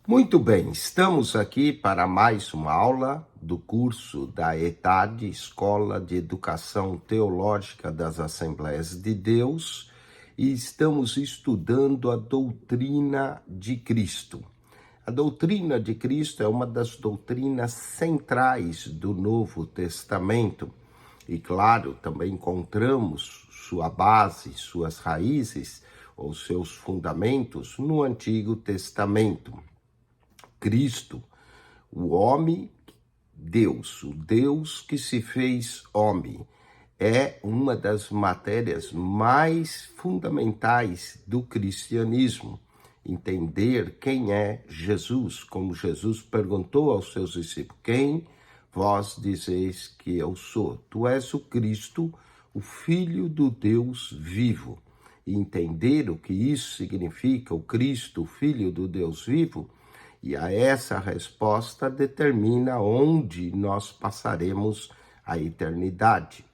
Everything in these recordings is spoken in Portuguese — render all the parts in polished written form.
Muito bem, estamos aqui para mais uma aula do curso da ETAD, Escola de Educação Teológica das Assembleias de Deus, e estamos estudando a doutrina de Cristo. A doutrina de Cristo é uma das doutrinas centrais do Novo Testamento e, claro, também encontramos sua base, suas raízes ou seus fundamentos no Antigo Testamento. Cristo, o homem, Deus, o Deus que se fez homem, é uma das matérias mais fundamentais do cristianismo. Entender quem é Jesus, como Jesus perguntou aos seus discípulos: quem vós dizeis que eu sou? Tu és o Cristo, o Filho do Deus vivo. E entender o que isso significa, o Cristo, o Filho do Deus vivo, e a essa resposta determina onde nós passaremos a eternidade.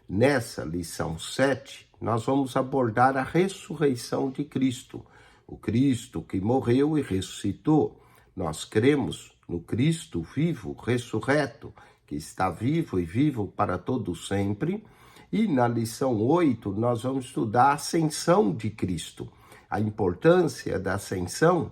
Nessa lição 7, nós vamos abordar a ressurreição de Cristo. O Cristo que morreu e ressuscitou. Nós cremos no Cristo vivo, ressurreto, que está vivo e vivo para todo sempre. E na lição 8, nós vamos estudar a ascensão de Cristo, a importância da ascensão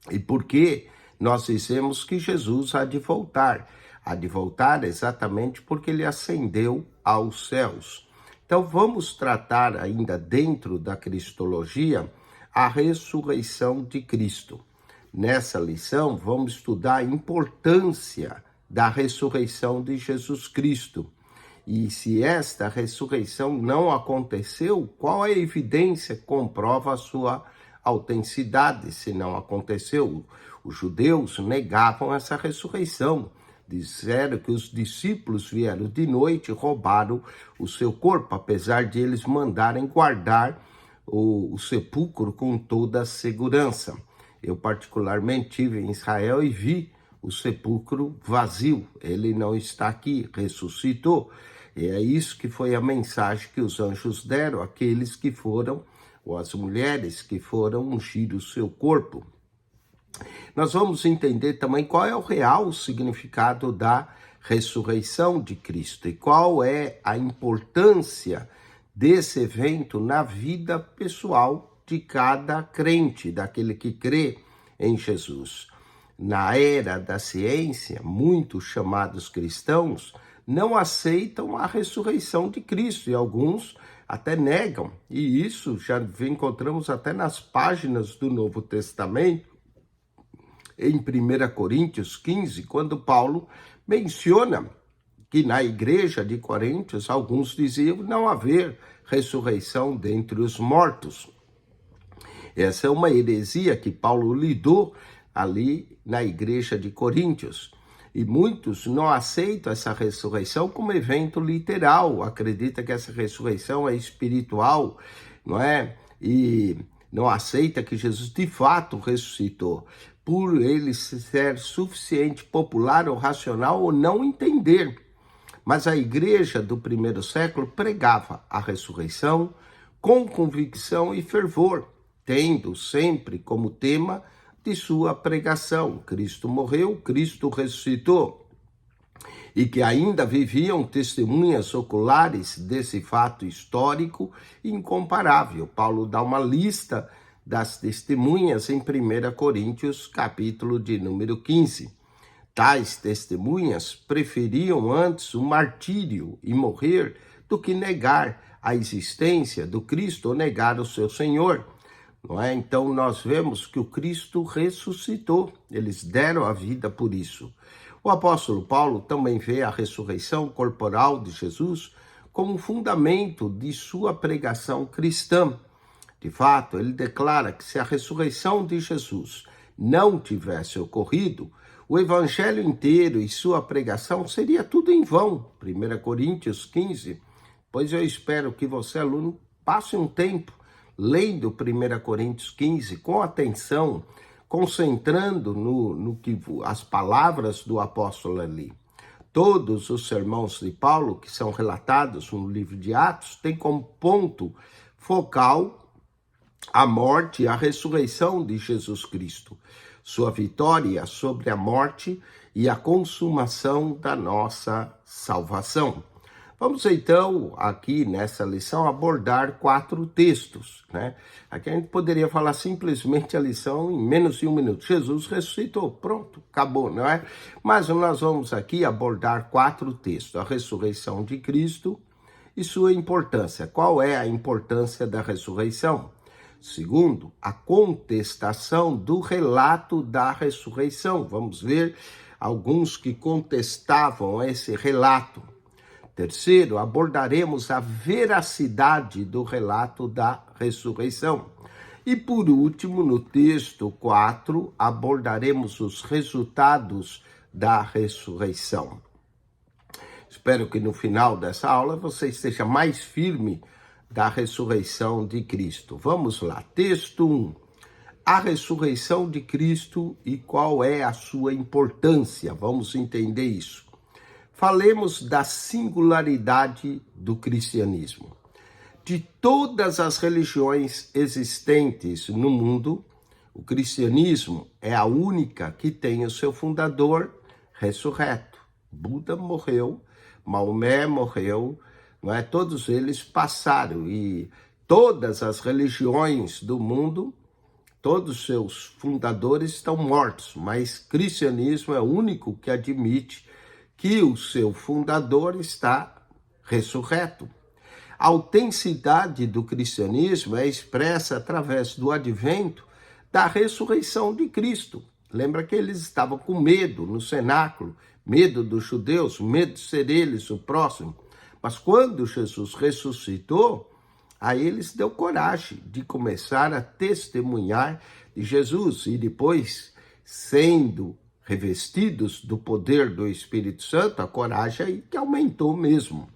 e por que nós dizemos que Jesus há de voltar. Há de voltar exatamente porque ele ascendeu aos céus. Então vamos tratar ainda dentro da cristologia a ressurreição de Cristo. Nessa lição vamos estudar a importância da ressurreição de Jesus Cristo. E se esta ressurreição não aconteceu, qual é a evidência que comprova a sua autenticidade? Se não aconteceu, os judeus negavam essa ressurreição. Disseram que os discípulos vieram de noite e roubaram o seu corpo, apesar de eles mandarem guardar o sepulcro com toda a segurança. Eu particularmente estive em Israel e vi o sepulcro vazio. Ele não está aqui, ressuscitou. E é isso que foi a mensagem que os anjos deram àqueles que foram, ou às mulheres que foram ungir o seu corpo. Nós vamos entender também qual é o real significado da ressurreição de Cristo e qual é a importância desse evento na vida pessoal de cada crente, daquele que crê em Jesus. Na era da ciência, muitos chamados cristãos não aceitam a ressurreição de Cristo e alguns até negam. E isso já encontramos até nas páginas do Novo Testamento, em 1 Coríntios 15, quando Paulo menciona que na igreja de Coríntios alguns diziam não haver ressurreição dentre os mortos. Essa é uma heresia que Paulo lidou ali na igreja de Coríntios. E muitos não aceitam essa ressurreição como evento literal, acreditam que essa ressurreição é espiritual, não é? E não aceita que Jesus de fato ressuscitou, por ele ser suficiente popular ou racional ou não entender. Mas a igreja do primeiro século pregava a ressurreição com convicção e fervor, tendo sempre como tema de sua pregação: Cristo morreu, Cristo ressuscitou. E que ainda viviam testemunhas oculares desse fato histórico incomparável. Paulo dá uma lista das testemunhas em 1 Coríntios, capítulo de número 15. Tais testemunhas preferiam antes o martírio e morrer do que negar a existência do Cristo ou negar o seu Senhor. Não é? Então nós vemos que o Cristo ressuscitou, eles deram a vida por isso. O apóstolo Paulo também vê a ressurreição corporal de Jesus como fundamento de sua pregação cristã. De fato, ele declara que se a ressurreição de Jesus não tivesse ocorrido, o evangelho inteiro e sua pregação seria tudo em vão. 1 Coríntios 15. Pois eu espero que você, aluno, passe um tempo lendo 1 Coríntios 15 com atenção, concentrando no que as palavras do apóstolo ali. Todos os sermões de Paulo, que são relatados no livro de Atos, têm como ponto focal a morte e a ressurreição de Jesus Cristo, sua vitória sobre a morte e a consumação da nossa salvação. Vamos então, aqui nessa lição, abordar 4 textos, né? Aqui a gente poderia falar simplesmente a lição em menos de 1 minuto. Jesus ressuscitou, pronto, acabou, não é? Mas nós vamos aqui abordar 4 textos. A ressurreição de Cristo e sua importância. Qual é a importância da ressurreição? Segundo, a contestação do relato da ressurreição. Vamos ver alguns que contestavam esse relato. Terceiro, abordaremos a veracidade do relato da ressurreição. E por último, no texto 4, abordaremos os resultados da ressurreição. Espero que no final dessa aula você esteja mais firme da ressurreição de Cristo. Vamos lá, texto 1. A ressurreição de Cristo e qual é a sua importância. Vamos entender isso. Falemos da singularidade do cristianismo. De todas as religiões existentes no mundo, o cristianismo é a única que tem o seu fundador ressurreto. Buda morreu, Maomé morreu, não é? Todos eles passaram e todas as religiões do mundo, todos os seus fundadores estão mortos, mas o cristianismo é o único que admite que o seu fundador está ressurreto. A autenticidade do cristianismo é expressa através do advento da ressurreição de Cristo. Lembra que eles estavam com medo no cenáculo, medo dos judeus, medo de ser eles o próximo. Mas quando Jesus ressuscitou, a eles deu coragem de começar a testemunhar de Jesus e depois, sendo revestidos do poder do Espírito Santo, a coragem aí que aumentou mesmo.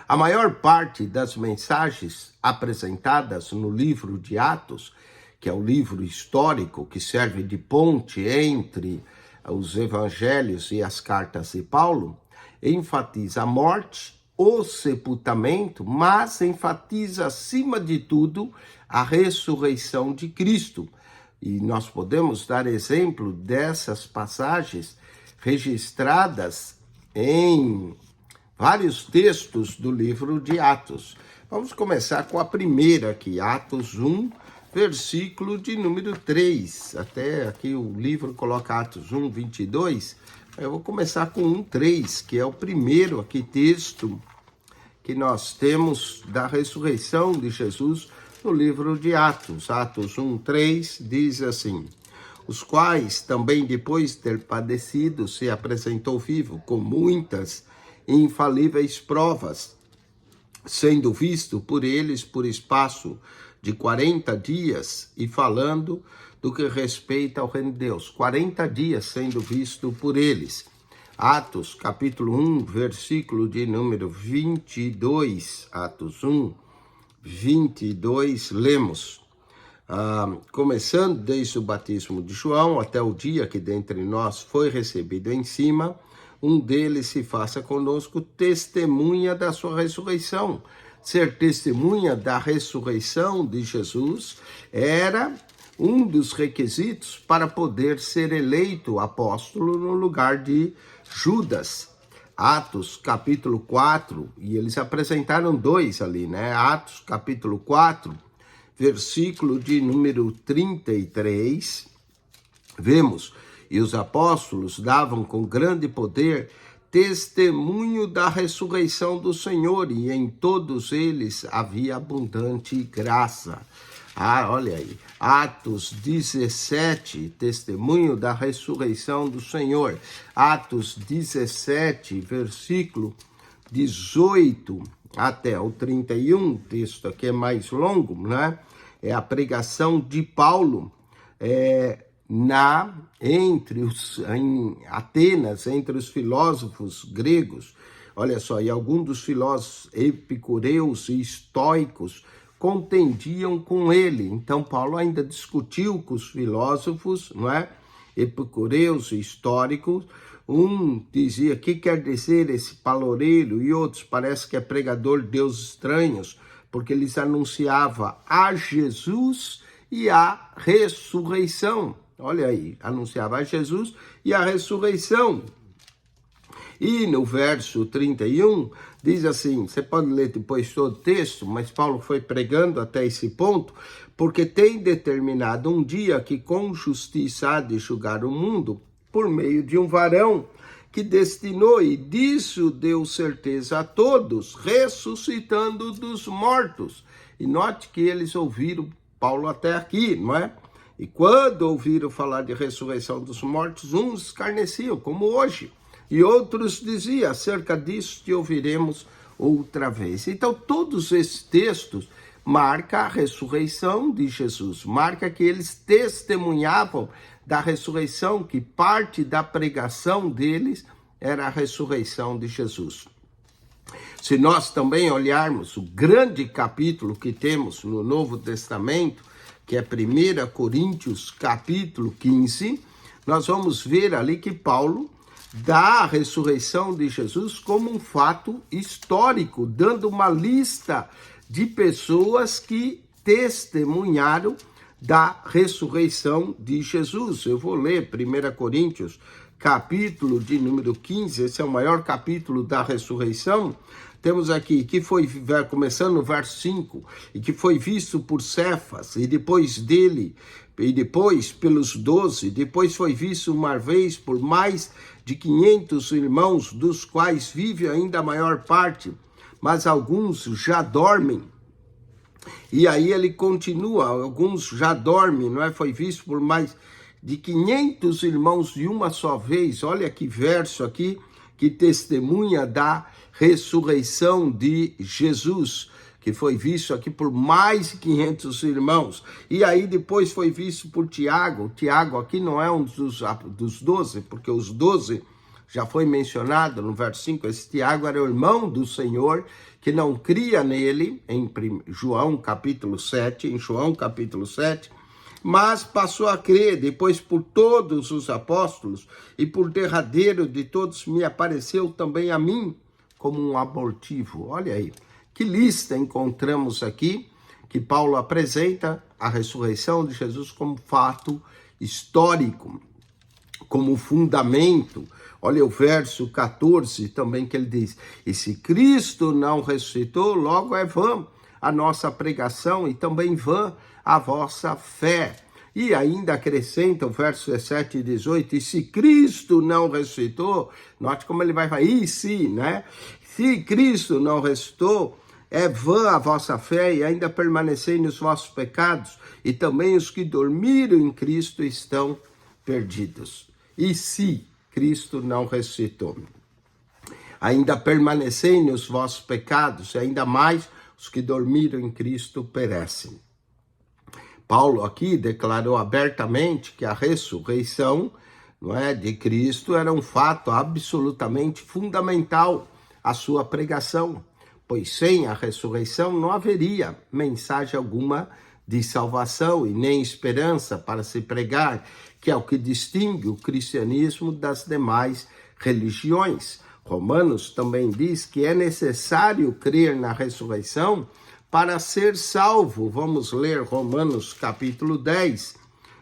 A maior parte das mensagens apresentadas no livro de Atos, que é o livro histórico que serve de ponte entre os evangelhos e as cartas de Paulo, enfatiza a morte, o sepultamento, mas enfatiza acima de tudo a ressurreição de Cristo. E nós podemos dar exemplo dessas passagens registradas em vários textos do livro de Atos. Vamos começar com a primeira aqui, Atos 1, versículo de número 3. Até aqui o livro coloca Atos 1, 22. Eu vou começar com 1, 3, que é o primeiro aqui texto que nós temos da ressurreição de Jesus no livro de Atos. Atos 1, 3 diz assim: os quais também depois de ter padecido se apresentou vivo com muitas infalíveis provas, sendo visto por eles por espaço de 40 dias e falando do que respeita ao reino de Deus. 40 dias sendo visto por eles. Atos, capítulo 1, versículo de número 22. Atos 1, 22, lemos. Começando desde o batismo de João até o dia que dentre nós foi recebido em cima, um deles se faça conosco testemunha da sua ressurreição. Ser testemunha da ressurreição de Jesus era um dos requisitos para poder ser eleito apóstolo no lugar de Judas. Atos capítulo 4, e eles apresentaram 2 ali, né? Atos capítulo 4, versículo de número 33, vemos: e os apóstolos davam com grande poder testemunho da ressurreição do Senhor, e em todos eles havia abundante graça. Olha aí, Atos 17, testemunho da ressurreição do Senhor. Atos 17, versículo 18 até o 31, texto aqui é mais longo, né? É a pregação de Paulo em Atenas, entre os filósofos gregos. Olha só, e alguns dos filósofos epicureus e estoicos contendiam com ele. Então Paulo ainda discutiu com os filósofos, não é? Epicureus e históricos. Um dizia: que quer dizer esse paloreiro? E outros: parece que é pregador de deuses estranhos. porque eles anunciavam a Jesus e a ressurreição. Olha aí, anunciava a Jesus e a ressurreição. E no verso 31, diz assim, você pode ler depois todo o texto, mas Paulo foi pregando até esse ponto, porque tem determinado um dia que com justiça há de julgar o mundo, por meio de um varão que destinou, e disso deu certeza a todos, ressuscitando dos mortos. E note que eles ouviram Paulo até aqui, não é? E quando ouviram falar de ressurreição dos mortos, uns escarneciam, como hoje. E outros diziam, acerca disso te ouviremos outra vez. Então, todos esses textos marcam a ressurreição de Jesus, marca que eles testemunhavam da ressurreição, que parte da pregação deles era a ressurreição de Jesus. Se nós também olharmos o grande capítulo que temos no Novo Testamento, que é 1 Coríntios capítulo 15, nós vamos ver ali que Paulo dá a ressurreição de Jesus como um fato histórico, dando uma lista de pessoas que testemunharam da ressurreição de Jesus. Eu vou ler 1 Coríntios, capítulo de número 15, esse é o maior capítulo da ressurreição. Temos aqui que foi, começando no verso 5, e que foi visto por Cefas, e depois dele, e depois pelos 12, depois foi visto uma vez por mais de 500 irmãos, dos quais vive ainda a maior parte, mas alguns já dormem. E aí ele continua, alguns já dormem, não é? Foi visto por mais de 500 irmãos de uma só vez. Olha que verso aqui, que testemunha da ressurreição de Jesus, que foi visto aqui por mais de 500 irmãos. E aí depois foi visto por Tiago. Tiago aqui não é um dos 12, porque os 12 já foi mencionado no verso 5. Esse Tiago era o irmão do Senhor, que não cria nele, em João capítulo 7, mas passou a crer. Depois por todos os apóstolos, e por derradeiro de todos me apareceu também a mim, como um abortivo. Olha aí, que lista encontramos aqui, que Paulo apresenta a ressurreição de Jesus como fato histórico, como fundamento. Olha o verso 14 também, que ele diz, e se Cristo não ressuscitou, logo é vã a nossa pregação e também vã a vossa fé. E ainda acrescenta o verso 17 e 18, e se Cristo não ressuscitou, note como ele vai falar, e se, né? Se Cristo não ressuscitou, é vã a vossa fé e ainda permanecei nos vossos pecados, e também os que dormiram em Cristo estão perdidos. E se Cristo não ressuscitou, ainda permanecei nos vossos pecados, e ainda mais os que dormiram em Cristo perecem. Paulo aqui declarou abertamente que a ressurreição, não é, de Cristo era um fato absolutamente fundamental à sua pregação, pois sem a ressurreição não haveria mensagem alguma de salvação e nem esperança para se pregar, que é o que distingue o cristianismo das demais religiões. Romanos também diz que é necessário crer na ressurreição para ser salvo. Vamos ler Romanos capítulo 10,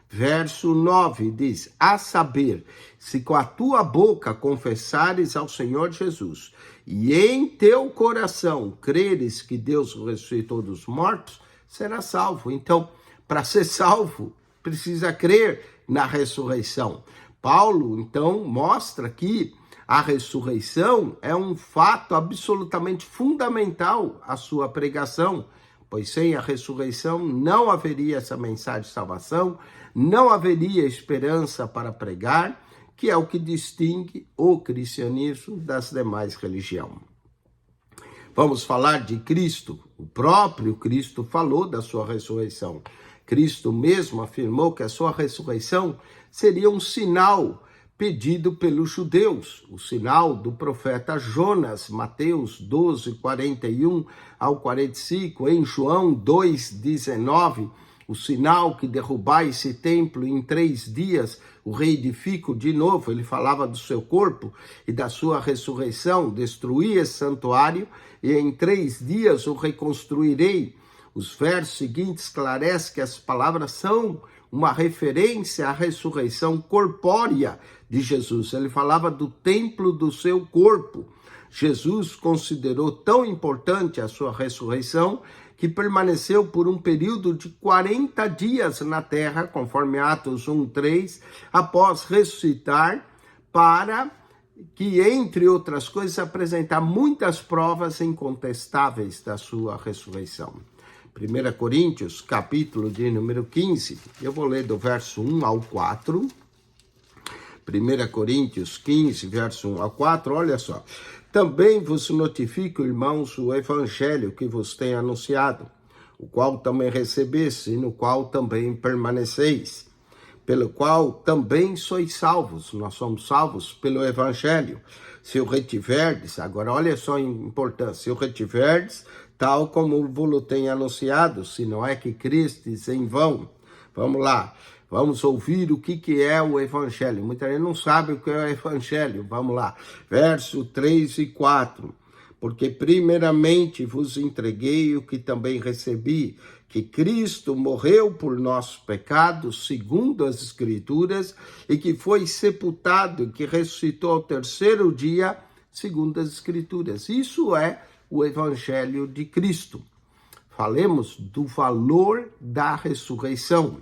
verso 9, diz, a saber, se com a tua boca confessares ao Senhor Jesus, e em teu coração creres que Deus ressuscitou dos mortos, será salvo. Então, para ser salvo, precisa crer na ressurreição. Paulo, então, mostra que a ressurreição é um fato absolutamente fundamental à sua pregação, pois sem a ressurreição não haveria essa mensagem de salvação, não haveria esperança para pregar, que é o que distingue o cristianismo das demais religiões. Vamos falar de Cristo. O próprio Cristo falou da sua ressurreição. Cristo mesmo afirmou que a sua ressurreição seria um sinal pedido pelos judeus, o sinal do profeta Jonas, Mateus 12, 41 ao 45, em João 2, 19, o sinal que derrubar esse templo em 3 dias, o reedifico de novo. Ele falava do seu corpo e da sua ressurreição, destruir esse santuário e em 3 dias o reconstruirei. Os versos seguintes esclarecem que as palavras são uma referência à ressurreição corpórea de Jesus. Ele falava do templo do seu corpo. Jesus considerou tão importante a sua ressurreição que permaneceu por um período de 40 dias na terra, conforme Atos 1:3, após ressuscitar, para que, entre outras coisas, apresentar muitas provas incontestáveis da sua ressurreição. 1 Coríntios, capítulo de número 15, eu vou ler do verso 1 ao 4. 1 Coríntios 15, verso 1 ao 4, olha só. Também vos notifico, irmãos, o evangelho que vos tenho anunciado, o qual também recebeste e no qual também permaneceis, pelo qual também sois salvos. Nós somos salvos pelo evangelho. Se o retiverdes, agora olha só a importância, se o retiverdes, tal como vos tenho anunciado, se não é que crestes em vão. Vamos lá. Vamos ouvir o que é o evangelho. Muita gente não sabe o que é o evangelho. Vamos lá. Verso 3 e 4. Porque primeiramente vos entreguei o que também recebi, que Cristo morreu por nossos pecados, segundo as Escrituras, e que foi sepultado e que ressuscitou ao 3º dia, segundo as Escrituras. Isso é o evangelho de Cristo. Falemos do valor da ressurreição.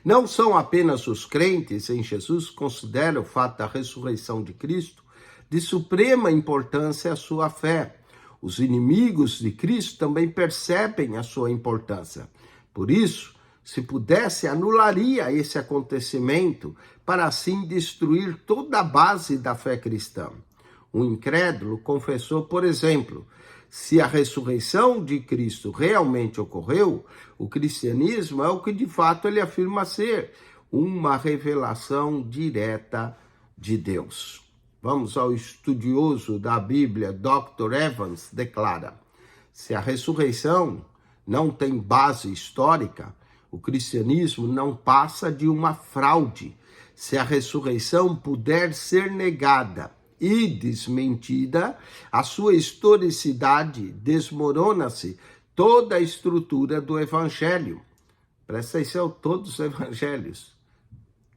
Não são apenas os crentes em Jesus que consideram o fato da ressurreição de Cristo de suprema importância à sua fé. Os inimigos de Cristo também percebem a sua importância. Por isso, se pudesse, anularia esse acontecimento para assim destruir toda a base da fé cristã. Um incrédulo confessou, por exemplo, se a ressurreição de Cristo realmente ocorreu, o cristianismo é o que de fato ele afirma ser, uma revelação direta de Deus. Vamos ao estudioso da Bíblia, Dr. Evans, declara: se a ressurreição não tem base histórica, o cristianismo não passa de uma fraude. Se a ressurreição puder ser negada e desmentida, a sua historicidade desmorona-se toda a estrutura do evangelho. Presta atenção, todos os evangelhos.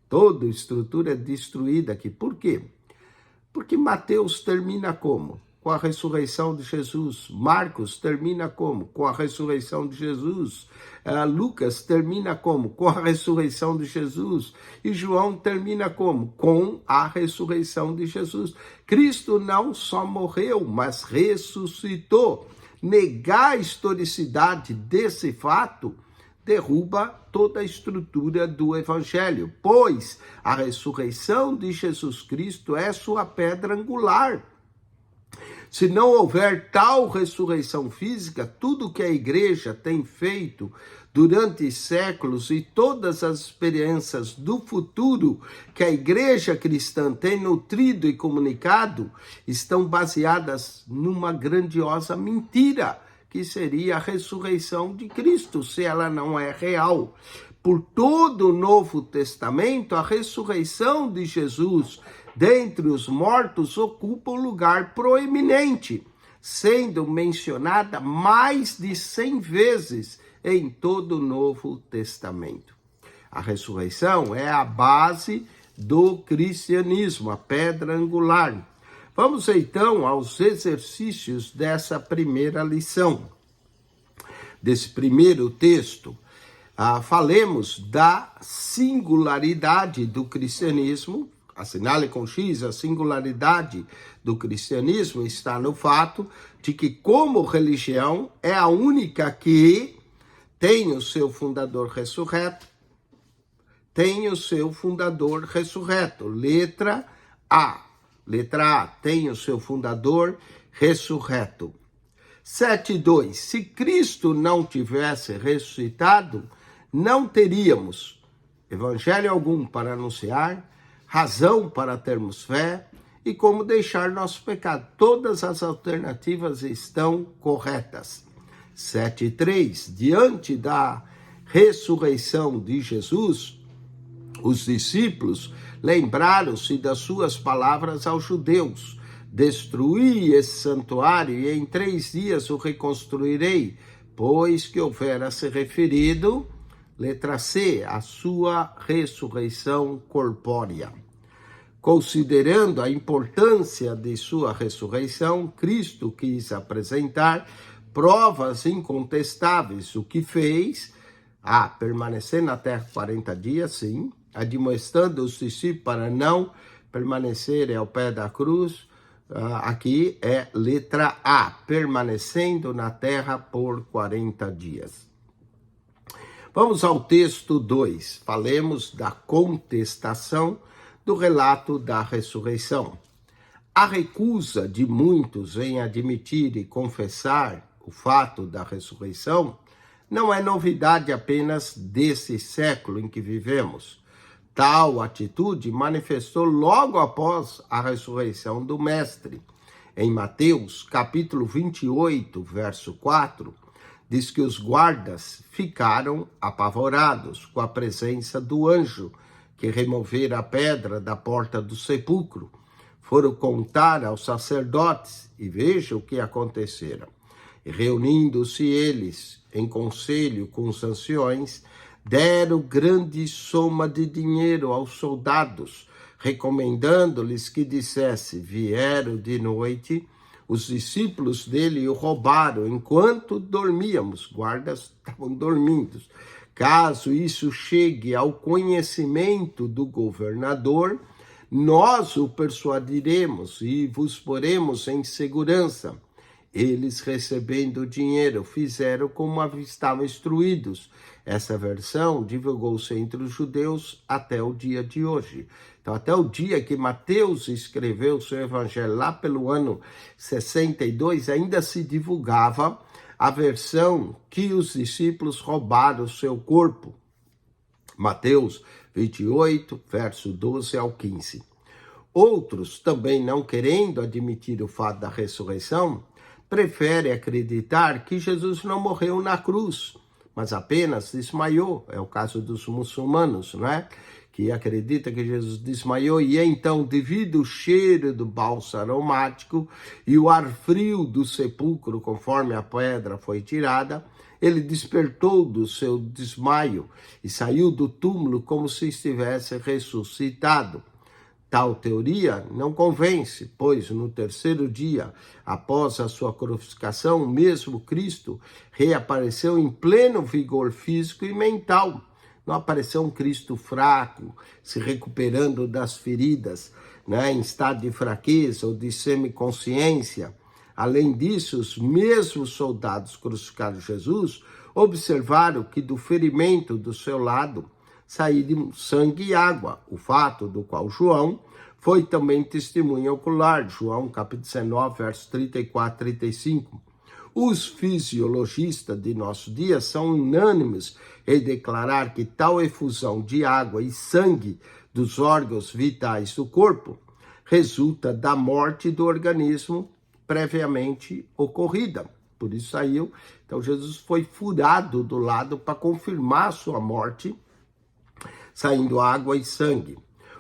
Toda a estrutura é destruída aqui. Por quê? Porque Mateus termina como? Com a ressurreição de Jesus. Marcos termina como? Com a ressurreição de Jesus. Lucas termina como? Com a ressurreição de Jesus. E João termina como? Com a ressurreição de Jesus. Cristo não só morreu, mas ressuscitou. Negar a historicidade desse fato derruba toda a estrutura do evangelho, pois a ressurreição de Jesus Cristo é sua pedra angular. Se não houver tal ressurreição física, tudo que a igreja tem feito durante séculos e todas as experiências do futuro que a igreja cristã tem nutrido e comunicado estão baseadas numa grandiosa mentira, que seria a ressurreição de Cristo, se ela não é real. Por todo o Novo Testamento, a ressurreição de Jesus dentre os mortos ocupa um lugar proeminente, sendo mencionada mais de 100 vezes em todo o Novo Testamento. A ressurreição é a base do cristianismo, a pedra angular. Vamos então aos exercícios dessa primeira lição. Desse primeiro texto, falemos da singularidade do cristianismo. Assinale com X, a singularidade do cristianismo está no fato de que, como religião, é a única que tem o seu fundador ressurreto. Letra A. Letra A, tem o seu fundador ressurreto. 7.2. Se Cristo não tivesse ressuscitado, não teríamos evangelho algum para anunciar, razão para termos fé e como deixar nosso pecado. Todas as alternativas estão corretas. 7.3. Diante da ressurreição de Jesus, os discípulos lembraram-se das suas palavras aos judeus: destruí esse santuário e em 3 dias o reconstruirei, pois que houvera se referido, letra C, a sua ressurreição corpórea. Considerando a importância de sua ressurreição, Cristo quis apresentar provas incontestáveis, o que fez permanecer na terra 40 dias, sim, admoestando os discípulos para não permanecerem ao pé da cruz. Aqui é letra A, permanecendo na terra por 40 dias. Vamos ao texto 2, falemos da contestação do relato da ressurreição. A recusa de muitos em admitir e confessar o fato da ressurreição não é novidade apenas desse século em que vivemos. Tal atitude manifestou logo após a ressurreição do Mestre. Em Mateus, capítulo 28, verso 4, diz que os guardas ficaram apavorados com a presença do anjo que removera a pedra da porta do sepulcro. Foram contar aos sacerdotes e veja o que acontecera. E reunindo-se eles em conselho com os anciões, deram grande soma de dinheiro aos soldados, recomendando-lhes que dissesse: vieram de noite, os discípulos dele o roubaram enquanto dormíamos. Guardas estavam dormindo. Caso isso chegue ao conhecimento do governador, nós o persuadiremos e vos poremos em segurança. Eles, recebendo o dinheiro, fizeram como estavam instruídos. Essa versão divulgou-se entre os judeus até o dia de hoje. Então, até o dia que Mateus escreveu o seu evangelho, lá pelo ano 62, ainda se divulgava a versão que os discípulos roubaram o seu corpo. Mateus 28, verso 12 ao 15. Outros, também não querendo admitir o fato da ressurreição, preferem acreditar que Jesus não morreu na cruz, mas apenas desmaiou. É o caso dos muçulmanos, não é? Que acredita que Jesus desmaiou e então, devido ao cheiro do bálsamo aromático e o ar frio do sepulcro, conforme a pedra foi tirada, ele despertou do seu desmaio e saiu do túmulo como se estivesse ressuscitado. Tal teoria não convence, pois no 3º dia, após a sua crucificação, mesmo Cristo reapareceu em pleno vigor físico e mental. Não apareceu um Cristo fraco, se recuperando das feridas, em estado de fraqueza ou de semiconsciência. Além disso, os mesmos soldados crucificaram Jesus observaram que do ferimento do seu lado saíram sangue e água, o fato do qual João foi também testemunha ocular, João capítulo 19, versos 34 e 35. Os fisiologistas de nosso dia são unânimes em declarar que tal efusão de água e sangue dos órgãos vitais do corpo resulta da morte do organismo previamente ocorrida. Por isso saiu, então Jesus foi furado do lado para confirmar sua morte, saindo água e sangue.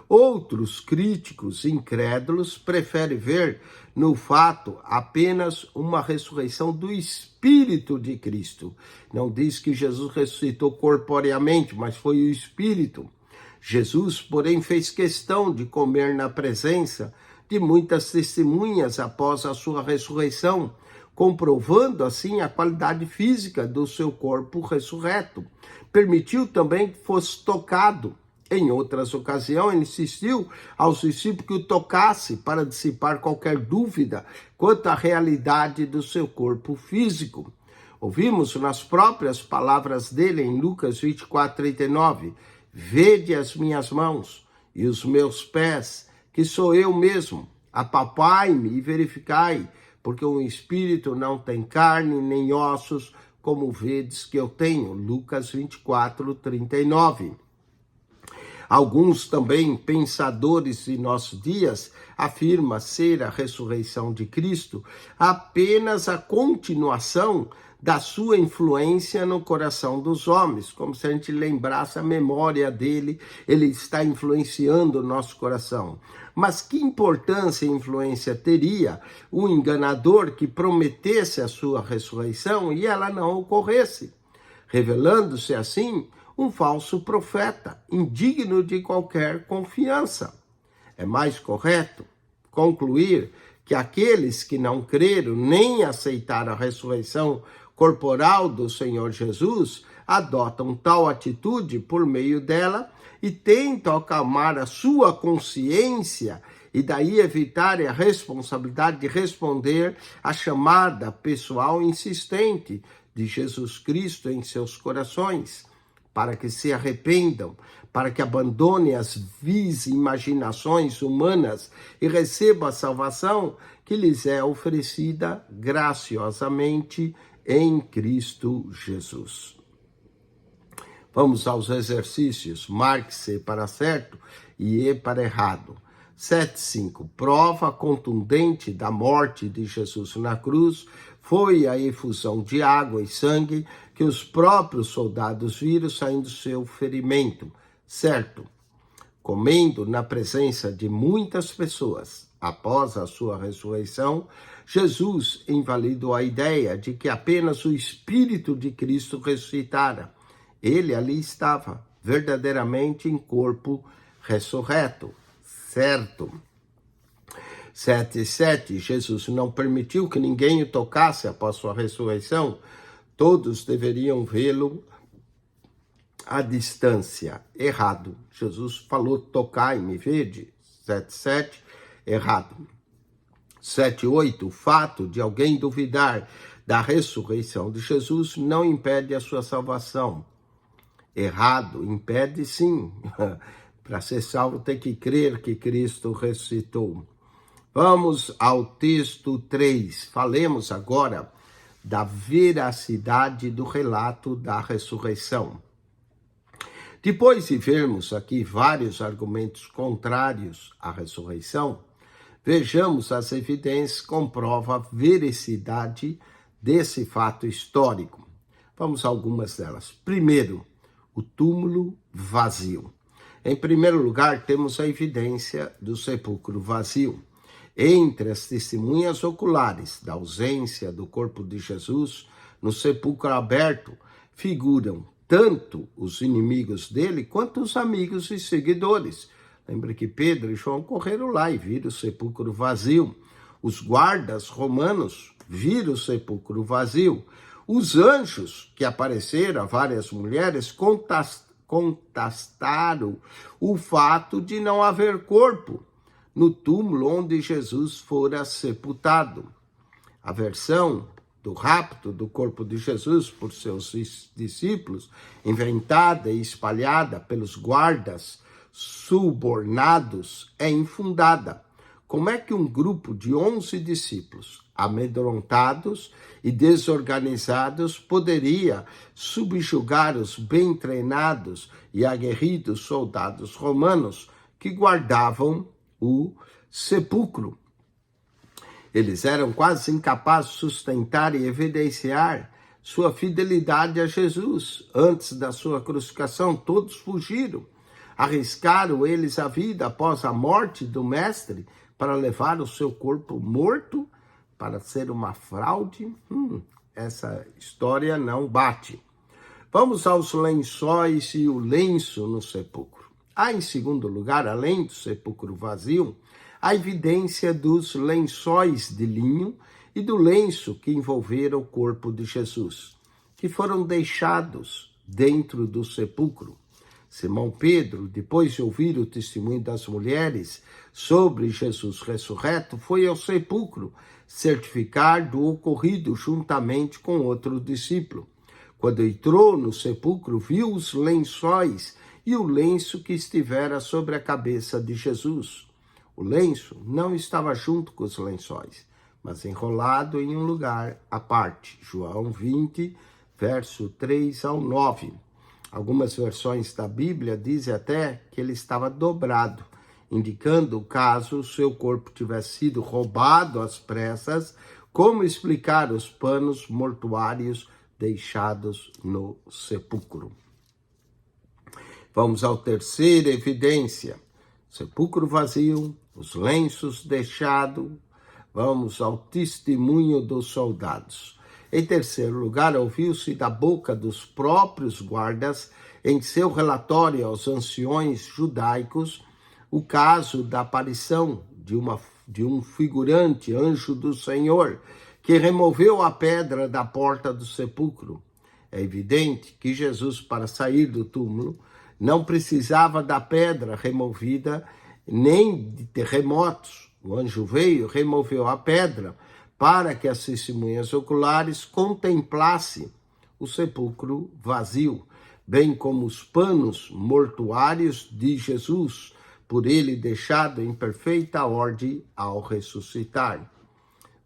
Outros críticos incrédulos preferem ver no fato apenas uma ressurreição do Espírito de Cristo. Não diz que Jesus ressuscitou corporeamente, mas foi o Espírito. Jesus, porém, fez questão de comer na presença de muitas testemunhas após a sua ressurreição, comprovando assim a qualidade física do seu corpo ressurreto. Permitiu também que fosse tocado. Em outras ocasiões, ele insistiu aos discípulos que o tocasse para dissipar qualquer dúvida quanto à realidade do seu corpo físico. Ouvimos nas próprias palavras dele em Lucas 24, 39, vede as minhas mãos e os meus pés, que sou eu mesmo, apalpai-me e verificai, porque o espírito não tem carne nem ossos, como vedes que eu tenho. Lucas 24, 39. Alguns também pensadores de nossos dias afirmam ser a ressurreição de Cristo apenas a continuação da sua influência no coração dos homens, como se a gente lembrasse a memória dele, ele está influenciando o nosso coração. Mas que importância e influência teria o enganador que prometesse a sua ressurreição e ela não ocorresse, revelando-se assim um falso profeta, indigno de qualquer confiança? É mais correto concluir que aqueles que não creram nem aceitaram a ressurreição corporal do Senhor Jesus adotam tal atitude por meio dela e tentam acalmar a sua consciência e daí evitar a responsabilidade de responder à chamada pessoal insistente de Jesus Cristo em seus corações, para que se arrependam, para que abandonem as vis imaginações humanas e recebam a salvação que lhes é oferecida graciosamente em Cristo Jesus. Vamos aos exercícios. Marque C para certo e E para errado. 7.5. Prova contundente da morte de Jesus na cruz foi a efusão de água e sangue que os próprios soldados viram saindo do seu ferimento. Certo. Comendo na presença de muitas pessoas, após a sua ressurreição, Jesus invalidou a ideia de que apenas o Espírito de Cristo ressuscitara. Ele ali estava, verdadeiramente em corpo ressurreto. Certo. 7.7. Jesus não permitiu que ninguém o tocasse após sua ressurreição. Todos deveriam vê-lo à distância. Errado. Jesus falou, tocai-me, vede. 7.7. Errado. 7.8. O fato de alguém duvidar da ressurreição de Jesus não impede a sua salvação. Errado. Impede sim. Para ser salvo tem que crer que Cristo ressuscitou. Vamos ao texto 3. Falemos agora da veracidade do relato da ressurreição. Depois de vermos aqui vários argumentos contrários à ressurreição, vejamos as evidências que comprovam a veracidade desse fato histórico. Vamos a algumas delas. Primeiro, o túmulo vazio. Em primeiro lugar, temos a evidência do sepulcro vazio. Entre as testemunhas oculares da ausência do corpo de Jesus no sepulcro aberto, figuram tanto os inimigos dele quanto os amigos e seguidores. Lembra que Pedro e João correram lá e viram o sepulcro vazio. Os guardas romanos viram o sepulcro vazio. Os anjos que apareceram a várias mulheres contestaram o fato de não haver corpo no túmulo onde Jesus fora sepultado. A versão do rapto do corpo de Jesus por seus discípulos, inventada e espalhada pelos guardas subornados, é infundada. Como é que um grupo de 11 discípulos, amedrontados e desorganizados, poderia subjugar os bem treinados e aguerridos soldados romanos que guardavam o sepulcro? Eles eram quase incapazes de sustentar e evidenciar sua fidelidade a Jesus. Antes da sua crucificação, todos fugiram. Arriscaram eles a vida após a morte do mestre para levar o seu corpo morto para ser uma fraude? Essa história não bate. Vamos aos lençóis e o lenço no sepulcro. Há, em segundo lugar, além do sepulcro vazio, a evidência dos lençóis de linho e do lenço que envolveram o corpo de Jesus, que foram deixados dentro do sepulcro. Simão Pedro, depois de ouvir o testemunho das mulheres sobre Jesus ressurreto, foi ao sepulcro certificar do ocorrido juntamente com outro discípulo. Quando entrou no sepulcro, viu os lençóis e o lenço que estivera sobre a cabeça de Jesus. O lenço não estava junto com os lençóis, mas enrolado em um lugar à parte. João 20, verso 3 ao 9. Algumas versões da Bíblia dizem até que ele estava dobrado, indicando caso o seu corpo tivesse sido roubado às pressas Como explicar os panos mortuários deixados no sepulcro? Vamos à terceira evidência. Sepulcro vazio, os lenços deixados. Vamos ao testemunho dos soldados. Em terceiro lugar, ouviu-se da boca dos próprios guardas, em seu relatório aos anciões judaicos, o caso da aparição de um figurante anjo do Senhor, que removeu a pedra da porta do sepulcro. É evidente que Jesus, para sair do túmulo, não precisava da pedra removida, nem de terremotos. O anjo veio, removeu a pedra, para que as testemunhas oculares contemplassem o sepulcro vazio, bem como os panos mortuários de Jesus, por ele deixado em perfeita ordem ao ressuscitar.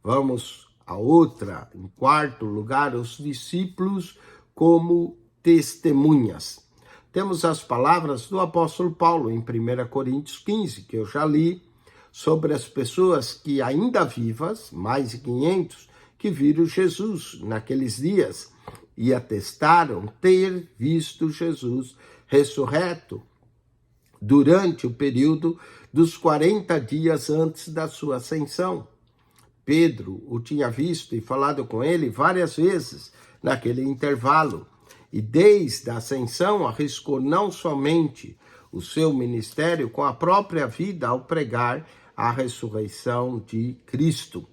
Vamos a outra, em quarto lugar, os discípulos como testemunhas. Temos as palavras do apóstolo Paulo em 1 Coríntios 15, que eu já li, sobre as pessoas que ainda vivas, mais de 500, que viram Jesus naqueles dias e atestaram ter visto Jesus ressurreto durante o período dos 40 dias antes da sua ascensão. Pedro o tinha visto e falado com ele várias vezes naquele intervalo, e desde a ascensão arriscou não somente o seu ministério com a própria vida ao pregar a ressurreição de Cristo.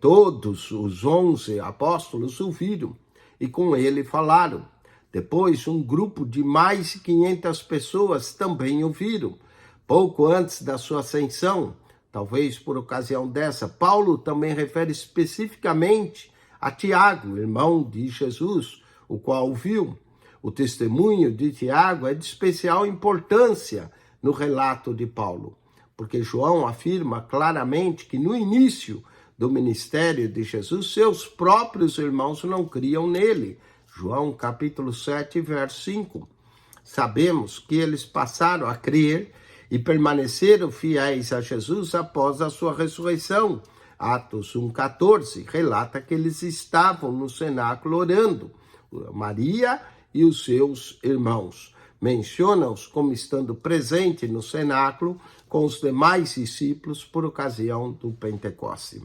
Todos os 11 apóstolos o viram e com ele falaram. Depois, um grupo de mais de 500 pessoas também o viram. Pouco antes da sua ascensão, talvez por ocasião dessa, Paulo também refere especificamente a Tiago, irmão de Jesus, o qual o viu. O testemunho de Tiago é de especial importância no relato de Paulo, porque João afirma claramente que no início do ministério de Jesus, seus próprios irmãos não criam nele. João capítulo 7, verso 5. Sabemos que eles passaram a crer e permaneceram fiéis a Jesus após a sua ressurreição. Atos 1,14 relata que eles estavam no cenáculo orando. Maria e os seus irmãos. Menciona-os como estando presente no cenáculo com os demais discípulos por ocasião do Pentecoste.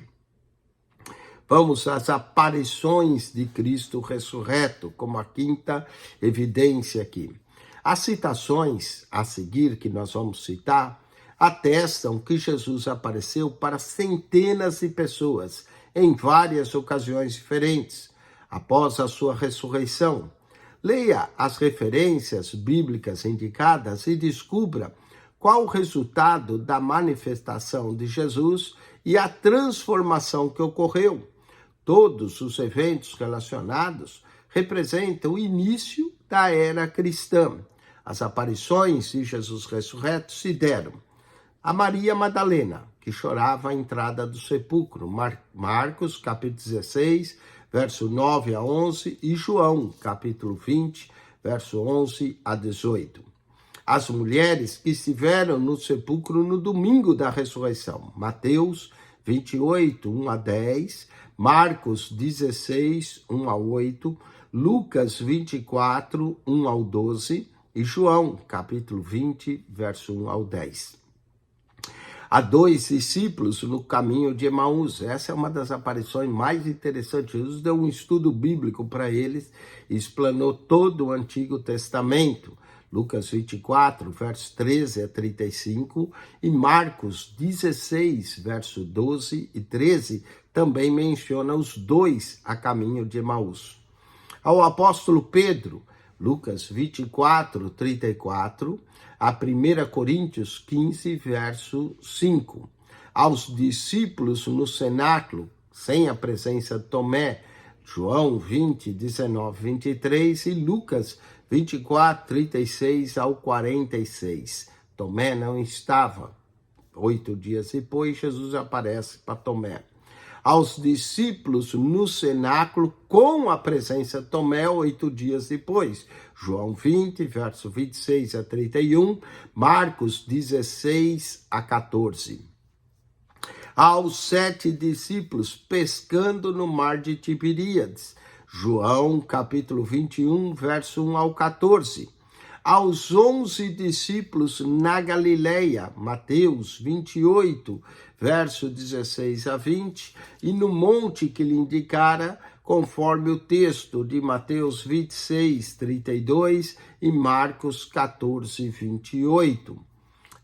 Vamos às aparições de Cristo ressurreto, como a quinta evidência aqui. As citações a seguir, que nós vamos citar, atestam que Jesus apareceu para centenas de pessoas em várias ocasiões diferentes, após a sua ressurreição. Leia as referências bíblicas indicadas e descubra qual o resultado da manifestação de Jesus e a transformação que ocorreu. Todos os eventos relacionados representam o início da era cristã. As aparições de Jesus ressurreto se deram a Maria Madalena, que chorava à entrada do sepulcro, Marcos, capítulo 16, verso 9 a 11, e João, capítulo 20, verso 11 a 18. As mulheres que estiveram no sepulcro no domingo da ressurreição, Mateus 28, 1 a 10, Marcos 16, 1 a 8, Lucas 24, 1 ao 12 e João, capítulo 20, verso 1 ao 10. Há 2 discípulos no caminho de Emaús. Essa é uma das aparições mais interessantes. Jesus deu um estudo bíblico para eles e explanou todo o Antigo Testamento. Lucas 24, versos 13 a 35, e Marcos 16, verso 12 e 13, também menciona os 2 a caminho de Emaús. Ao apóstolo Pedro, Lucas 24, 34, a 1 Coríntios 15, verso 5. Aos discípulos no cenáculo, sem a presença de Tomé, João 20, 19, 23 e Lucas 24, 36 ao 46. Tomé não estava. 8 dias depois, Jesus aparece para Tomé. Aos discípulos no cenáculo, com a presença de Tomé, 8 dias depois. João 20, verso 26 a 31, Marcos 16 a 14. aos 7 discípulos pescando no mar de Tiberíades. João, capítulo 21, verso 1 ao 14. Aos 11 discípulos na Galileia, Mateus 28, verso 16 a 20, e no monte que lhe indicara, conforme o texto de Mateus 26, 32 e Marcos 14, 28.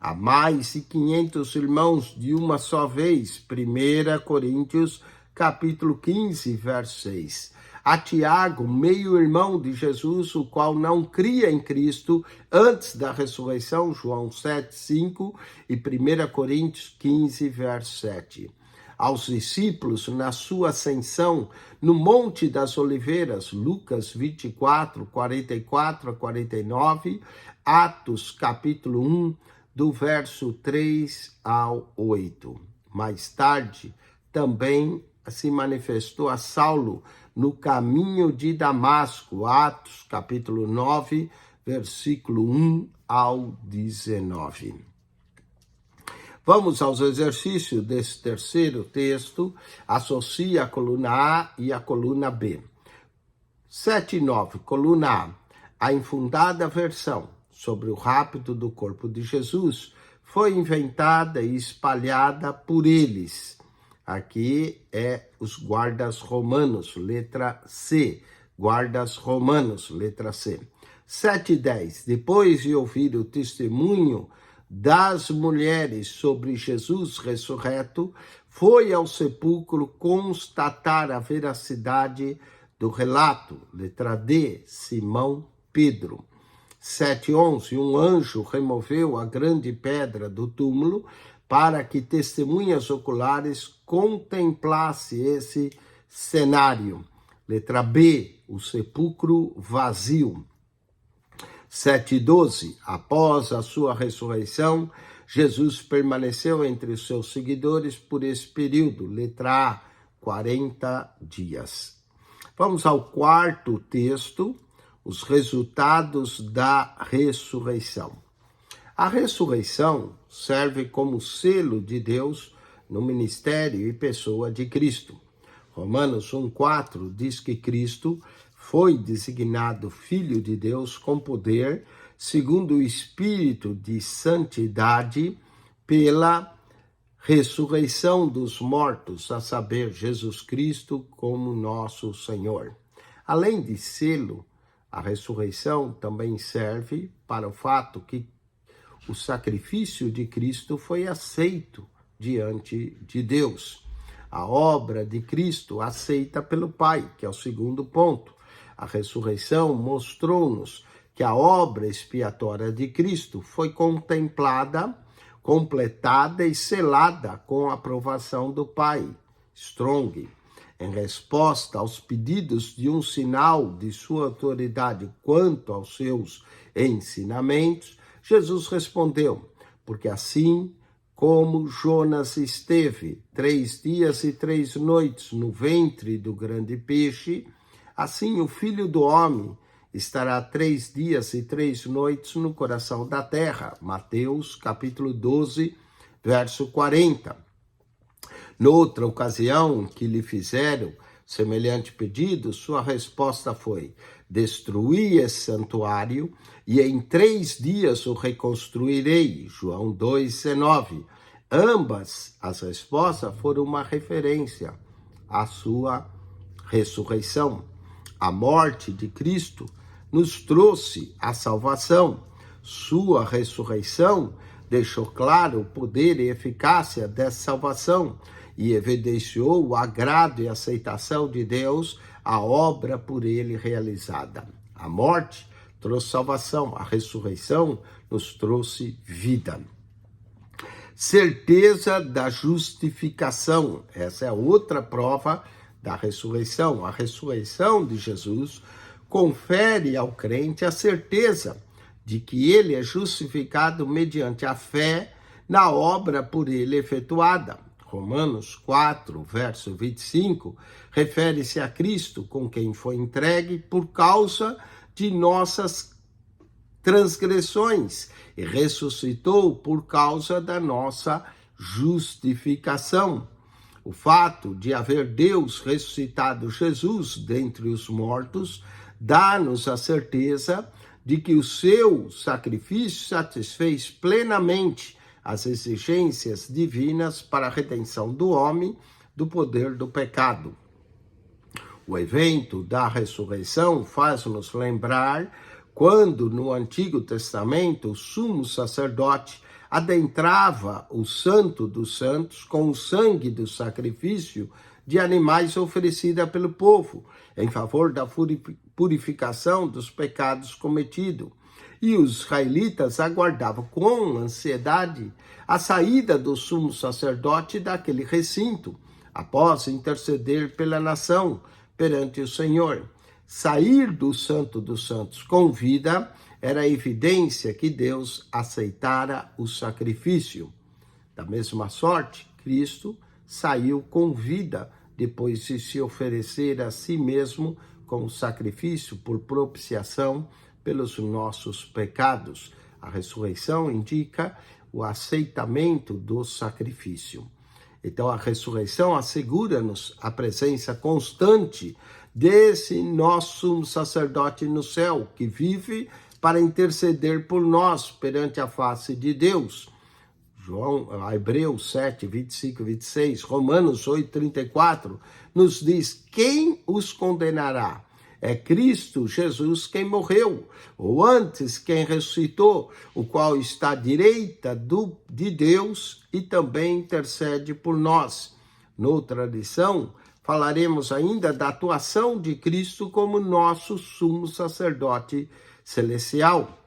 Há mais de 500 irmãos de uma só vez, 1 Coríntios capítulo 15, verso 6. A Tiago, meio-irmão de Jesus, o qual não cria em Cristo antes da ressurreição, João 7, 5 e 1 Coríntios 15, verso 7. Aos discípulos na sua ascensão no Monte das Oliveiras, Lucas 24, 44 a 49, Atos capítulo 1, do verso 3 ao 8. Mais tarde, também se manifestou a Saulo no caminho de Damasco, Atos capítulo 9, versículo 1 ao 19. Vamos aos exercícios desse terceiro texto. Associe a coluna A e a coluna B. 7 e 9, coluna A. A infundada versão sobre o rapto do corpo de Jesus foi inventada e espalhada por eles. Aqui é os guardas romanos, letra C. Guardas romanos, letra C. 7 e 10. Depois de ouvir o testemunho das mulheres sobre Jesus ressurreto, foi ao sepulcro constatar a veracidade do relato. Letra D. Simão Pedro. 7:11, um anjo removeu a grande pedra do túmulo para que testemunhas oculares contemplassem esse cenário. Letra B, o sepulcro vazio. 7:12, após a sua ressurreição, Jesus permaneceu entre os seus seguidores por esse período. Letra A, 40 dias. Vamos ao quarto texto, os resultados da ressurreição. A ressurreição serve como selo de Deus no ministério e pessoa de Cristo. Romanos 1,4 diz que Cristo foi designado Filho de Deus com poder, segundo o Espírito de santidade, pela ressurreição dos mortos, a saber, Jesus Cristo como nosso Senhor. Além de selo, a ressurreição também serve para o fato que o sacrifício de Cristo foi aceito diante de Deus. A obra de Cristo aceita pelo Pai, que é o segundo ponto. A ressurreição mostrou-nos que a obra expiatória de Cristo foi contemplada, completada e selada com a aprovação do Pai. Strong. Em resposta aos pedidos de um sinal de sua autoridade quanto aos seus ensinamentos, Jesus respondeu, porque assim como Jonas esteve 3 dias e 3 noites no ventre do grande peixe, assim o Filho do Homem estará 3 dias e 3 noites no coração da terra. Mateus capítulo 12, verso 40. Noutra ocasião que lhe fizeram semelhante pedido, sua resposta foi: destruí esse santuário e em 3 dias o reconstruirei. João 2,19. Ambas as respostas foram uma referência à sua ressurreição. A morte de Cristo nos trouxe a salvação. Sua ressurreição deixou claro o poder e eficácia dessa salvação e evidenciou o agrado e aceitação de Deus à obra por ele realizada. A morte trouxe salvação, a ressurreição nos trouxe vida. Certeza da justificação, essa é outra prova da ressurreição. A ressurreição de Jesus confere ao crente a certeza de que ele é justificado mediante a fé na obra por ele efetuada. Romanos 4, verso 25, refere-se a Cristo, com quem foi entregue por causa de nossas transgressões e ressuscitou por causa da nossa justificação. O fato de haver Deus ressuscitado Jesus dentre os mortos dá-nos a certeza de que o seu sacrifício satisfez plenamente as exigências divinas para a redenção do homem do poder do pecado. O evento da ressurreição faz-nos lembrar quando no Antigo Testamento o sumo sacerdote adentrava o Santo dos Santos com o sangue do sacrifício de animais oferecida pelo povo, em favor da purificação dos pecados cometidos. E os israelitas aguardavam com ansiedade a saída do sumo sacerdote daquele recinto, após interceder pela nação perante o Senhor. Sair do Santo dos Santos com vida era evidência que Deus aceitara o sacrifício. Da mesma sorte, Cristo saiu com vida depois de se oferecer a si mesmo como sacrifício por propiciação pelos nossos pecados. A ressurreição indica o aceitamento do sacrifício. Então, a ressurreição assegura-nos a presença constante desse nosso sacerdote no céu, que vive para interceder por nós perante a face de Deus. Hebreus 7, 25 e 26, Romanos 8, 34, nos diz: quem os condenará? É Cristo Jesus quem morreu, ou antes quem ressuscitou, o qual está à direita de Deus e também intercede por nós. Noutra lição, falaremos ainda da atuação de Cristo como nosso sumo sacerdote celestial.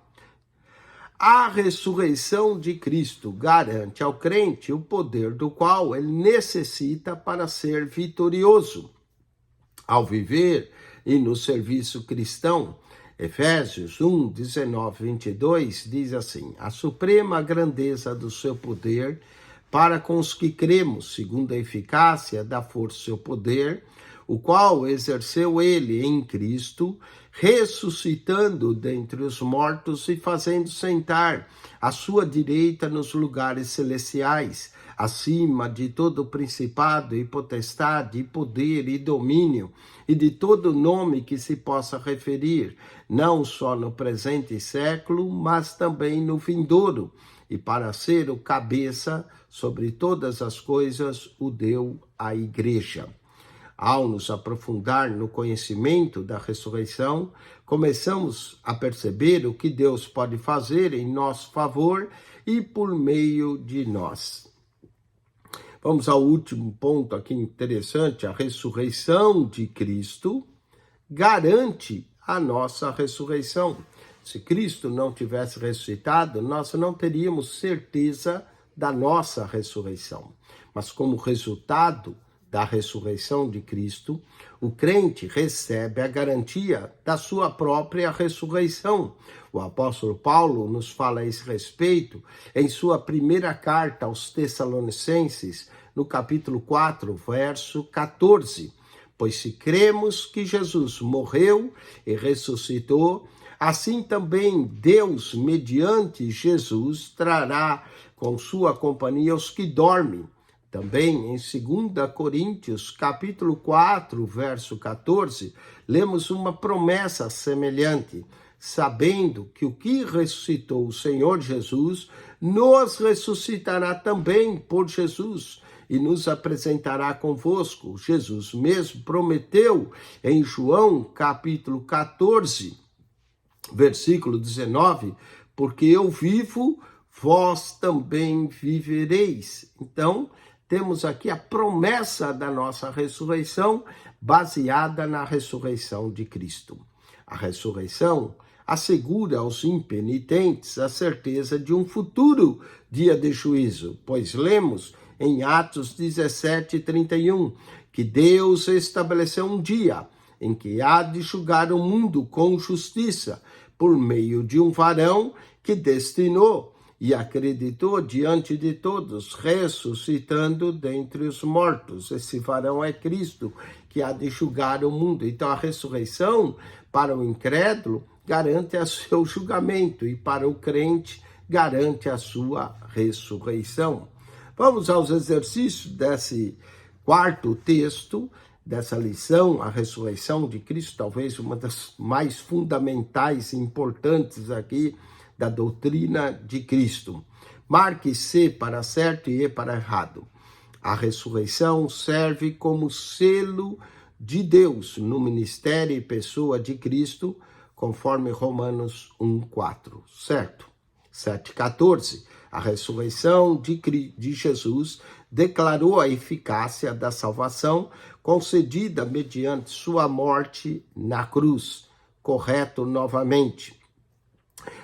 A ressurreição de Cristo garante ao crente o poder do qual ele necessita para ser vitorioso. Ao viver e no serviço cristão, Efésios 1, 19, 22 diz assim: a suprema grandeza do seu poder para com os que cremos, segundo a eficácia da força do seu poder, o qual exerceu ele em Cristo, ressuscitando dentre os mortos e fazendo sentar à sua direita nos lugares celestiais, acima de todo principado e potestade, e poder e domínio, e de todo nome que se possa referir, não só no presente século, mas também no vindouro, e para ser o cabeça sobre todas as coisas, o deu à igreja. Ao nos aprofundar no conhecimento da ressurreição, começamos a perceber o que Deus pode fazer em nosso favor e por meio de nós. Vamos ao último ponto aqui interessante: a ressurreição de Cristo garante a nossa ressurreição. Se Cristo não tivesse ressuscitado, nós não teríamos certeza da nossa ressurreição. Mas como resultado da ressurreição de Cristo, o crente recebe a garantia da sua própria ressurreição. O apóstolo Paulo nos fala a esse respeito em sua primeira carta aos Tessalonicenses, no capítulo 4, verso 14. Pois se cremos que Jesus morreu e ressuscitou, assim também Deus, mediante Jesus, trará com sua companhia os que dormem. Também em 2 Coríntios, capítulo 4, verso 14, lemos uma promessa semelhante, sabendo que o que ressuscitou o Senhor Jesus, nos ressuscitará também por Jesus e nos apresentará convosco. Jesus mesmo prometeu em João, capítulo 14, versículo 19, porque eu vivo, vós também vivereis. Então, temos aqui a promessa da nossa ressurreição, baseada na ressurreição de Cristo. A ressurreição assegura aos impenitentes a certeza de um futuro dia de juízo, pois lemos em Atos 17, 31, que Deus estabeleceu um dia em que há de julgar o mundo com justiça, por meio de um varão que destinou e acreditou diante de todos, ressuscitando dentre os mortos. Esse varão é Cristo, que há de julgar o mundo. Então, a ressurreição, para o incrédulo, garante o seu julgamento, e para o crente, garante a sua ressurreição. Vamos aos exercícios desse quarto texto, dessa lição, a ressurreição de Cristo, talvez uma das mais fundamentais e importantes aqui da doutrina de Cristo. Marque C para certo e E para errado. A ressurreição serve como selo de Deus no ministério e pessoa de Cristo, conforme Romanos 1:4, certo? 7:14. A ressurreição de Jesus declarou a eficácia da salvação concedida mediante sua morte na cruz. Correto novamente.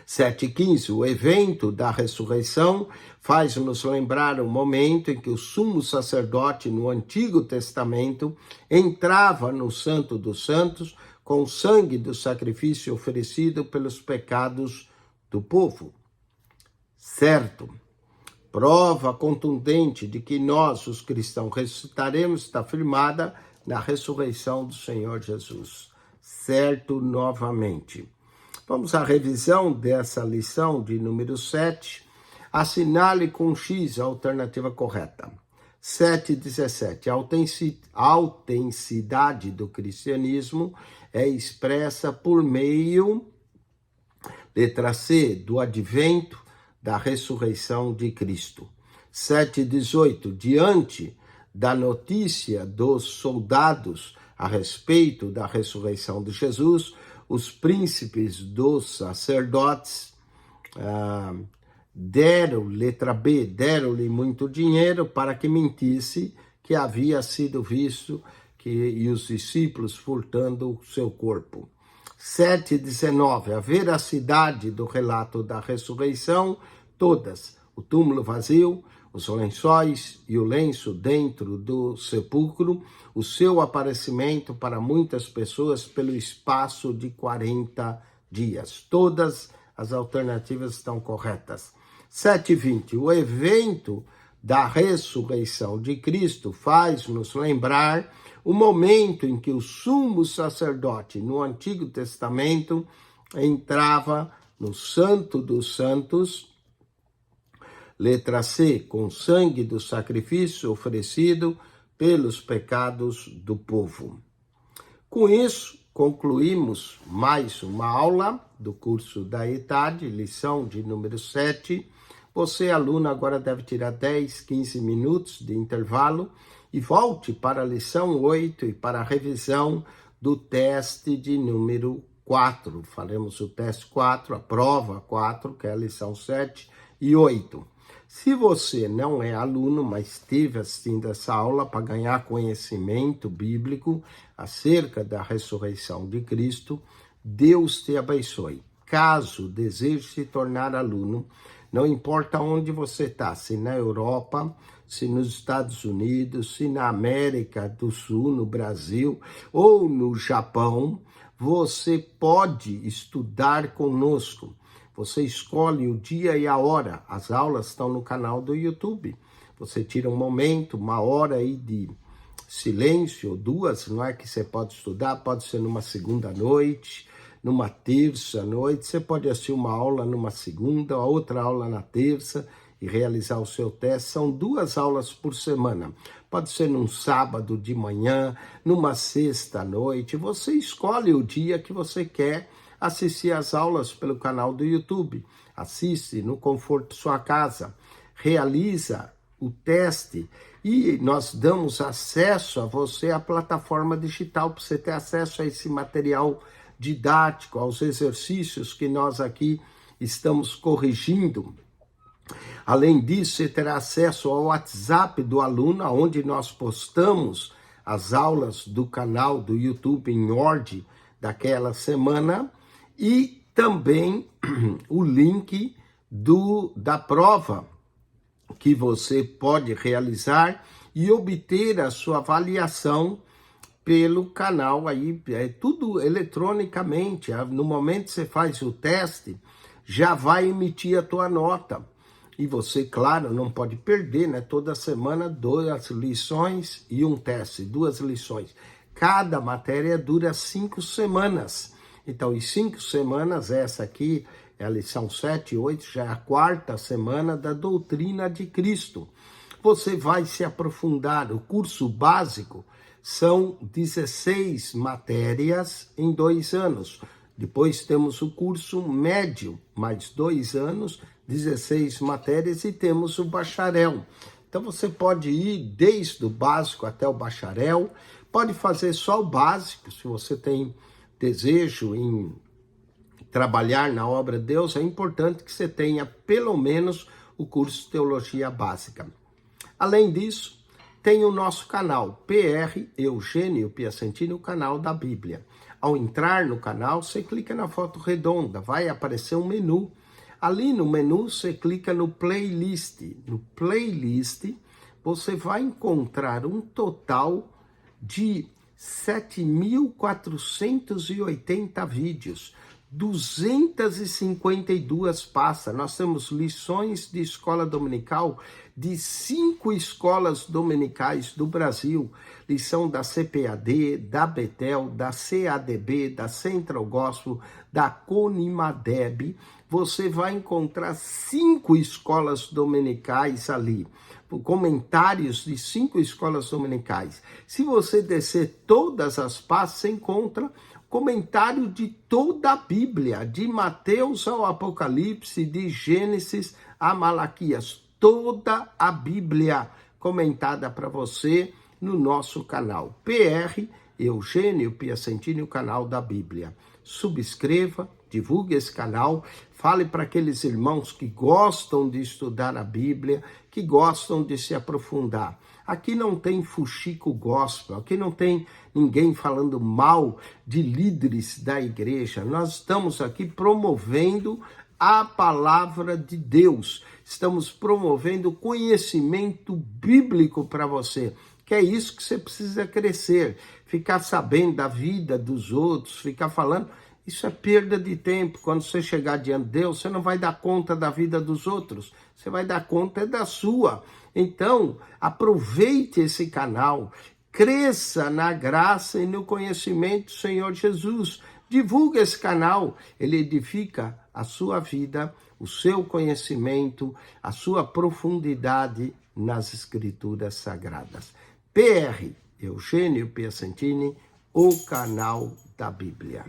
7:15. O evento da ressurreição faz-nos lembrar o momento em que o sumo sacerdote no Antigo Testamento entrava no Santo dos Santos com o sangue do sacrifício oferecido pelos pecados do povo. Certo. Prova contundente de que nós, os cristãos, ressuscitaremos está firmada na ressurreição do Senhor Jesus. Certo novamente. Vamos à revisão dessa lição de número 7. Assinale com X a alternativa correta. 7:17. A autenticidade do cristianismo é expressa por meio, letra C, do advento da ressurreição de Cristo. 7:18. Diante da notícia dos soldados a respeito da ressurreição de Jesus, os príncipes dos sacerdotes letra B, deram-lhe muito dinheiro para que mentisse que havia sido visto e os discípulos furtando o seu corpo. 7:19. A veracidade do relato da ressurreição, todas, o túmulo vazio, os lençóis e o lenço dentro do sepulcro, o seu aparecimento para muitas pessoas pelo espaço de 40 dias. Todas as alternativas estão corretas. 7:20. O evento da ressurreição de Cristo faz-nos lembrar o momento em que o sumo sacerdote no Antigo Testamento entrava no Santo dos Santos, letra C, com sangue do sacrifício oferecido pelos pecados do povo. Com isso, concluímos mais uma aula do curso da ETAD, lição de número 7. Você, aluno, agora deve tirar 10, 15 minutos de intervalo e volte para a lição 8 e para a revisão do teste de número 4. Faremos o teste 4, a prova 4, que é a lição 7 e 8. Se você não é aluno, mas esteve assistindo essa aula para ganhar conhecimento bíblico acerca da ressurreição de Cristo, Deus te abençoe. Caso deseje se tornar aluno, não importa onde você está, se na Europa, se nos Estados Unidos, se na América do Sul, no Brasil ou no Japão, você pode estudar conosco. Você escolhe o dia e a hora. As aulas estão no canal do YouTube. Você tira um momento, uma hora aí de silêncio, ou 2, não é que você pode estudar, pode ser numa segunda noite, numa terça noite, você pode assistir uma aula numa segunda, a outra aula na terça e realizar o seu teste. São 2 aulas por semana. Pode ser num sábado de manhã, numa sexta noite. Você escolhe o dia que você quer assistir às aulas pelo canal do YouTube. Assiste no conforto de sua casa. Realiza o teste e nós damos acesso a você à plataforma digital para você ter acesso a esse material didático, aos exercícios que nós aqui estamos corrigindo. Além disso, você terá acesso ao WhatsApp do aluno, onde nós postamos as aulas do canal do YouTube em ordem daquela semana, e também o link da prova que você pode realizar e obter a sua avaliação pelo canal aí, é tudo eletronicamente. No momento que você faz o teste, já vai emitir a tua nota. E você, claro, não pode perder, né? Toda semana 2 lições e um teste, 2 lições. Cada matéria dura 5 semanas. Então, em 5 semanas, essa aqui é a lição 7 e 8, já é a 4ª semana da doutrina de Cristo. você vai se aprofundar. O curso básico são 16 matérias em 2 anos. Depois temos o curso médio, mais 2 anos, 16 matérias, e temos o bacharel. Então você pode ir desde o básico até o bacharel, pode fazer só o básico, se você tem desejo em trabalhar na obra de Deus, é importante que você tenha pelo menos o curso de Teologia Básica. Além disso, tem o nosso canal, PR Eugênio Piacentini, o canal da Bíblia. Ao entrar no canal, você clica na foto redonda, vai aparecer um menu. Ali no menu, você clica no playlist. No playlist, você vai encontrar um total de 7.480 vídeos, 252 pastas. Nós temos lições de escola dominical de 5 escolas dominicais do Brasil. Lição da CPAD, da Betel, da CADB, da Central Gospel, da Conimadeb. Você vai encontrar 5 escolas dominicais ali. Comentários de 5 escolas dominicais. Se você descer todas as pastas, você encontra comentário de toda a Bíblia, de Mateus ao Apocalipse, de Gênesis a Malaquias, toda a Bíblia comentada para você no nosso canal. PR Eugênio Piacentini, o canal da Bíblia. Subscreva, divulgue esse canal, fale para aqueles irmãos que gostam de estudar a Bíblia, que gostam de se aprofundar. Aqui não tem fuxico gospel, aqui não tem ninguém falando mal de líderes da igreja. Nós estamos aqui promovendo a palavra de Deus. Estamos promovendo conhecimento bíblico para você, que é isso que você precisa crescer. Ficar sabendo da vida dos outros, ficar falando, isso é perda de tempo. Quando você chegar diante de Deus, você não vai dar conta da vida dos outros, você vai dar conta da sua. Então, aproveite esse canal, cresça na graça e no conhecimento do Senhor Jesus. Divulgue esse canal, ele edifica a sua vida, o seu conhecimento, a sua profundidade nas Escrituras Sagradas. PR Eugênio Piacentini, o canal da Bíblia.